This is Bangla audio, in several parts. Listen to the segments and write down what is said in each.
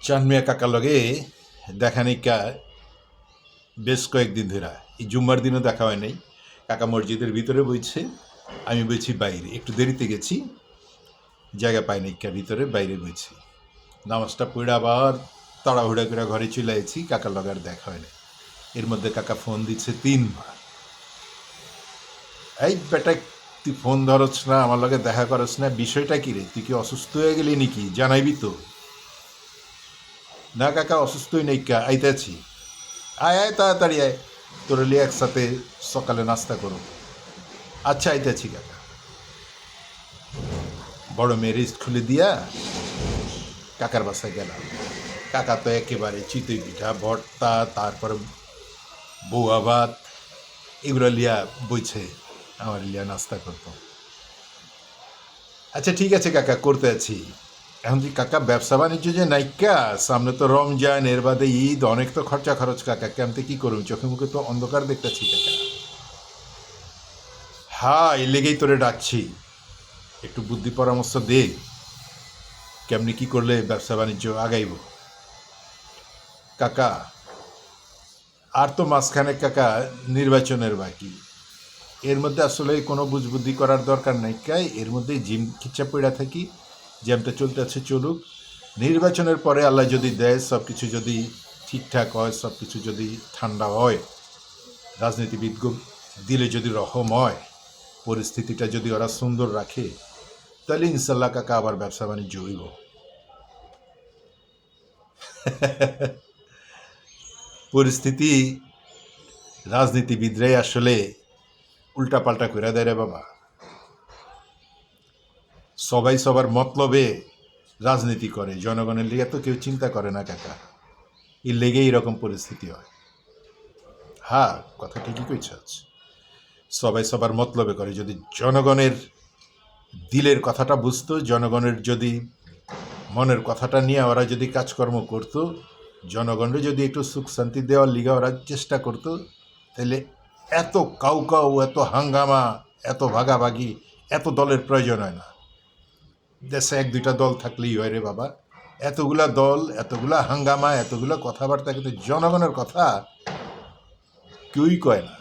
চানমিয়া কাকার লগে দেখা নেই বেশ কয়েকদিন ধরে। এই জুম্মার দিনও দেখা হয় নাই। কাকা মসজিদের ভিতরে বইছে, আমি বইছি বাইরে, একটু দেরিতে গেছি, জায়গা পাই নাই, ভিতরে বাইরে বইছি। নামাজটা পড়ে আবার তাড়াহুড়া করে ঘরে চলে আইছি, কাকার লগে আর দেখা হয় নাই। এর মধ্যে কাকা ফোন দিচ্ছে 3 বার। এই বেটা, তুই ফোন ধরছ না, আমার লগে দেখা করছ না, বিষয়টা কি রে? তুই কি অসুস্থ হয়ে গেলি নাকি? জানাইবি তো। না কাকা, অসুস্থই নেই, আইতেছি। আয় আয়, তাড়াতাড়ি আয়, তোর লিয়ে একসাথে সকালে নাস্তা করো। আচ্ছা, আইতেছি কাকা। বড় মেয়ের খুলে দিয়া কাকার বাসায় গেলাম। কাকা তো একেবারে চিতই পিঠা, ভর্তা, তারপরে বউয়া ভাত, এগুলো লিয়া বইছে আমার লিয়া নাস্তা করতো। আচ্ছা ঠিক আছে কাকা, করতে আছি। এখন যে কাকা ব্যবসা বাণিজ্য যে নাইকা, সামনে তো রমজান, এর বাদে ঈদ, অনেক তো খরচা খরচ কাকা, কেমতে কি করুন, চোখে মুখে তো অন্ধকার দেখতেছি কাকা। হ্যাঁ, এই লেগেই তোরে ডাকছি, একটু বুদ্ধি পরামর্শ দে, কেমনি কি করলে ব্যবসা বাণিজ্য আগাইব। কাকা আর তো মাঝখানে কাকা নির্বাচনের বাকি, এর মধ্যে আসলে কোনো বুঝবুদ্ধি করার দরকার নাই, এর মধ্যে জিম খিচ্চা পড়া থাকি, জ্যামটা চলতে আছে চলুক। নির্বাচনের পরে আল্লাহ যদি দেয়, সব কিছু যদি ঠিকঠাক হয়, সব কিছু যদি ঠান্ডা হয়, রাজনীতিবিদ দিলে যদি রহম হয়, পরিস্থিতিটা যদি ওরা সুন্দর রাখে, তাহলে ইনশাল্লাহ কাকা আবার ব্যবসা বাণিজ্য হইব। পরিস্থিতি রাজনীতিবিদরাই আসলে উল্টাপাল্টা করে দেয় রে বাবা। সবাই সবার মতলবে রাজনীতি করে, জনগণের লিগে তো কেউ চিন্তা করে না কাকা। এর লেগেই এরকম পরিস্থিতি হয়। হ্যাঁ, কথা ঠিকই কইছ। সবাই সবার মতলবে করে। যদি জনগণের দিলের কথাটা বুঝতো, জনগণের যদি মনের কথাটা নিয়ে ওরা যদি কাজকর্ম করতো, জনগণের যদি একটু সুখ শান্তি দেওয়ার লিগে ওরা চেষ্টা করতো, তাহলে এত কাউ এত হাঙ্গামা, এত ভাগাভাগি, এত দলের প্রয়োজন হয় না। দেশে 1-2টা দল থাকলেই হয় রে বাবা। এতগুলা দল, এতগুলা হাঙ্গামা, এতগুলা কথাবার্তা, কিন্তু জনগণের কথা কেউই কয় না।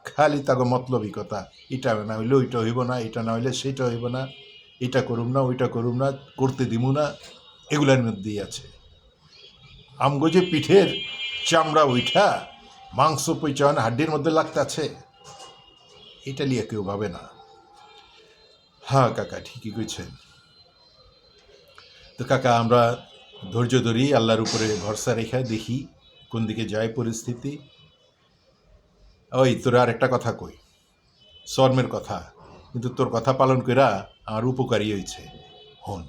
খালি তাকে মতলবী কথা, এটা না হইলে ওইটা হইব না, এটা না হইলে সেইটা হইব না, এটা করুম না, ওইটা করুম না, করতে দিমু না, এগুলার মধ্যেই আছে। আমগো যে পিঠের চামড়া উঠা, মাংস পৈচান হাড্ডির মধ্যে লাগতেছে, এটা নিয়ে কেউ ভাবে না। হ্যাঁ কাকা, ঠিকই কইছেন। তো কাকা, আমরা ধৈর্য ধরি, আল্লাহর উপরে ভরসা রেখা দেখি কোন দিকে যায় পরিস্থিতি। ওই তোর আর একটা কথা কই, শর্মের কথা, কিন্তু তোর কথা পালন কইরা আমার উপকারী হয়েছে। হন,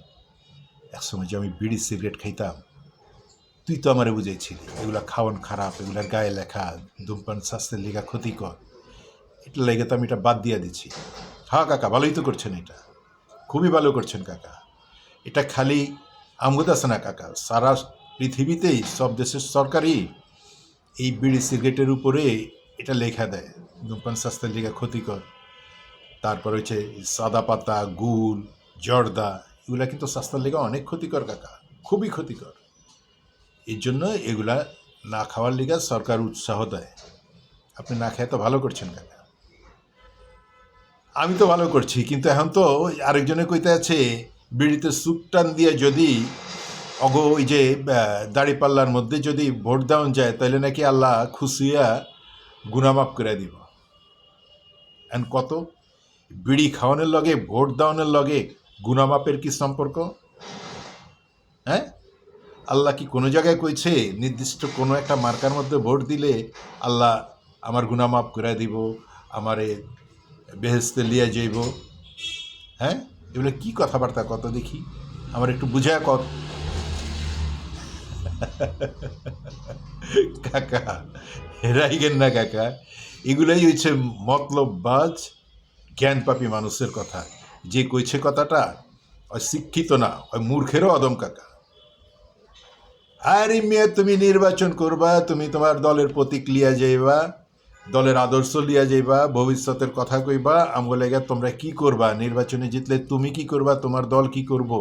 একসময় যে আমি বিড়ি সিগারেট খাইতাম, তুই তো আমারে বুঝাইছিলি এগুলা খাওয়ান খারাপ, এগুলার গায়ে লেখা ধূমপান স্বাস্থ্যের লেখা ক্ষতিকর, এটা লেগে তো আমি এটা বাদ দিয়ে দিচ্ছি। হ্যাঁ কাকা, ভালোই তো করছেন, এটা খুবই ভালো করছেন কাকা। এটা খালি আমগত আছে না কাকা, সারা পৃথিবীতেই সব দেশের সরকারই এই বিড়ি সিগারেটের উপরে এটা লেখা দেয়, ধূমপান স্বাস্থ্যের লেখা ক্ষতিকর। তারপর হচ্ছে সাদা পাতা, গুল, জর্দা, এগুলা কিন্তু স্বাস্থ্যের লেগে অনেক ক্ষতিকর কাকা, খুবই ক্ষতিকর। এই জন্য এগুলা না খাওয়ার লিগে সরকার উৎসাহ দেয়। আপনি না খেয়ে তো ভালো করছেন কাকা। আমি তো ভালো করছি, কিন্তু এখন তো আরেকজনে কইতে আছে, বিড়িতে সুপ টান দিয়ে যদি ওই যে দাড়িপাল্লার মধ্যে যদি ভোট দেওয়া যায়, তাহলে নাকি আল্লাহ খুশিয়া গুনামাফ করে দিব। এখন কত, বিড়ি খাওয়ানোর লগে ভোট দেওয়ানোর লগে গুনামাপের কি সম্পর্ক? হ্যাঁ, আল্লাহ কি কোনো জায়গায় কইছে নির্দিষ্ট কোনো একটা মার্কার মধ্যে ভোট দিলে আল্লাহ আমার গুনামাফ করে দিব, আমারে বেহেস্তে লিয়া যাইব? হ্যাঁ, এগুলো কি কথাবার্তা কত দেখি, আমার একটু বুঝায় কত। কাকা, রাইগেন না কাকা, এগুলাই হচ্ছে মতলববাজ জ্ঞানপাপী মানুষের কথা। যে কইছে কথাটা ওই শিক্ষিত না, ওই মূর্খেরও অদম কাকা। আরে মেয়ে, তুমি নির্বাচন করবা, তুমি তোমার দলের প্রতীক লিয়া যাইবা, দলের আদর্শ লিয়া যাইবা, ভবিষ্যতের কথা কইবা, আমগো লেগে তোমরা কি করবা, নির্বাচনে জিতলে তুমি কি করবা, তোমার দল কি করব,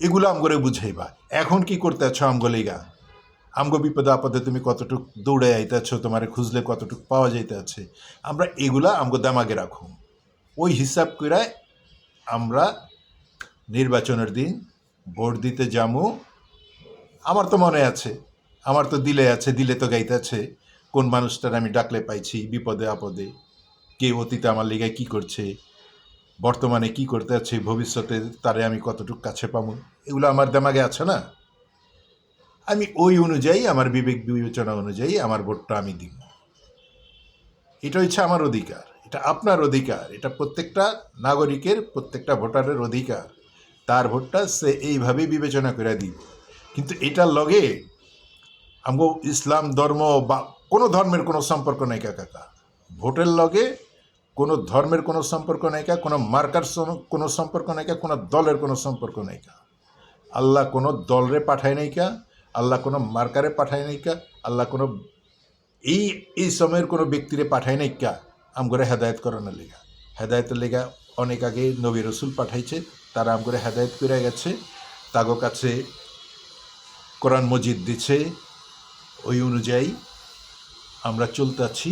এগুলো আমগরে বুঝাইবা। এখন কি করতে আছো আমগো লিগা? আমগো বিপদে আপদে তুমি কতটুক দৌড়ে আইতেছ, তোমারে খুঁজলে কতটুক পাওয়া যাইতে আছে, আমরা এগুলা আমগো দামাগে রাখুন। ওই হিসাব করে আমরা নির্বাচনের দিন ভোট দিতে যামু। আমার তো মনে আছে, আমার তো দিলে আছে, দিলে তো গাইতেছে কোন মানুষটার আমি ডাকলে পাইছি বিপদে আপদে, কে অতীতে আমার লিগায় কি করছে, বর্তমানে কি করতে আছে, ভবিষ্যতে তারে আমি কতটুকু কাছে পাবো, এগুলো আমার দামাগে আছে না। আমি ওই অনুযায়ী, আমার বিবেক বিবেচনা অনুযায়ী আমার ভোটটা আমি দিব। এটা হচ্ছে আমার অধিকার, এটা আপনার অধিকার, এটা প্রত্যেকটা নাগরিকের, প্রত্যেকটা ভোটারের অধিকার। তার ভোটটা সে এইভাবেই বিবেচনা করে দিব। কিন্তু এটার লগে আমগো ইসলাম ধর্ম বা কোনো ধর্মের কোনো সম্পর্ক নাই কাকা। ভোটের লগে কোনো ধর্মের কোনো সম্পর্ক নাই কা, কোনো মার্কার কোনো সম্পর্ক নাই কা, কোনো দলের কোনো সম্পর্ক নাই কা। আল্লাহ কোনো দলরে পাঠায় নাই কা, আল্লাহ কোনো মার্কারে পাঠায় নাই কা, আল্লাহ কোনো এই সময়ের কোনো ব্যক্তিরে পাঠায় নাই কা আমগরে হেদায়ত করানোর লেগা। হেদায়তের লেগা অনেক আগে নবী রসুল পাঠাইছে, তারা আমগরে হেদায়ত করে গেছে, তাগো কাছে কোরআন মজিদ দিছে, ওই অনুযায়ী আমরা চলতেছি।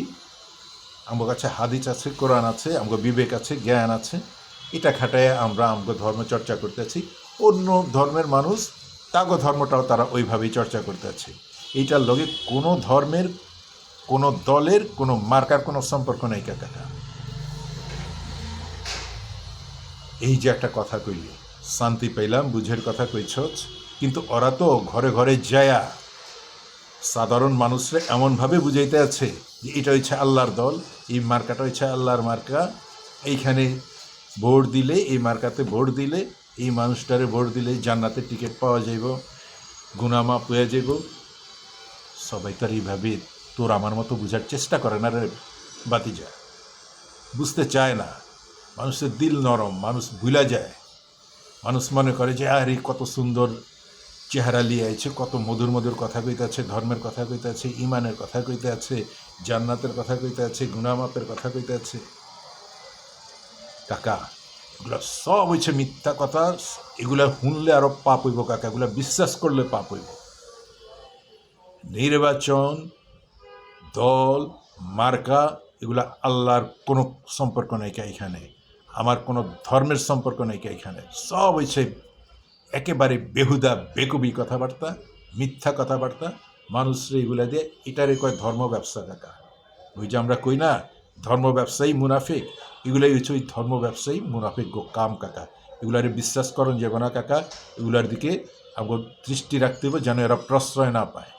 আমার কাছে হাদিস আছে, কোরআন আছে, আমার বিবেক আছে, জ্ঞান আছে, এটা খাটায় আমরা আমাকে ধর্ম চর্চা করতেছি। অন্য ধর্মের মানুষ তাগো ধর্মটাও তারা ওইভাবেই চর্চা করতেছে। এইটার লগে কোনো ধর্মের, কোনো দলের, কোনো মার্কার কোনো সম্পর্ক নেই কাকা। এই যে একটা কথা কইলি, শান্তি পাইলাম, বুঝের কথা কইছ, কিন্তু ওরা তো ঘরে ঘরে যায়া সাধারণ মানুষরা এমনভাবে বুঝাইতে আছে যে এটা হচ্ছে আল্লাহর দল, এই মার্কাটা হচ্ছে আল্লাহর মার্কা, এইখানে ভোট দিলে, এই মার্কাতে ভোট দিলে, এই মানুষটারে ভোট দিলে জান্নাতের টিকিট পাওয়া যাইব, গুনামাপ হয়ে যাইব। সবাই তো আর এইভাবে তোর আমার মতো বুঝার চেষ্টা করে না রে বাতিজা, বুঝতে চায় না। মানুষের দিল নরম, মানুষ ভুলা যায়। মানুষ মনে করে যে আরে কত সুন্দর চেহারা লিয়ে আছে, কত মধুর মধুর কথা কইতে আছে, ধর্মের কথা কইতে আছে, ইমানের কথা কইতে আছে, জান্নাতের কথা কইতে আছে, গুনামাপের কথা কইতে আছে। কাকা এগুলো সব হচ্ছে মিথ্যা কথা। এগুলা শুনলে আরো পাপ হইব কাকা, এগুলা বিশ্বাস করলে পাপ হইব। নির্বাচন, দল, মার্কা, এগুলা আল্লাহর কোনো সম্পর্ক নাই কা এখানে, আমার কোনো ধর্মের সম্পর্ক নাই কা এখানে। সব হচ্ছে একেবারে বেহুদা বেকুবি কথাবার্তা, মিথ্যা কথাবার্তা। মানুষরা এগুলা দিয়ে এটারে কয় ধর্ম ব্যবসা কাকা। ওই যে আমরা কই না ধর্ম ব্যবসায়ী মুনাফিক, এগুলাই হচ্ছে ওই ধর্ম ব্যবসায়ী মুনাফিক কাম কাকা। এগুলারে বিশ্বাস করেন যাবে না কাকা, এগুলার দিকে আমাকে দৃষ্টি রাখতে হবে যেন এরা প্রশ্রয় না পায়।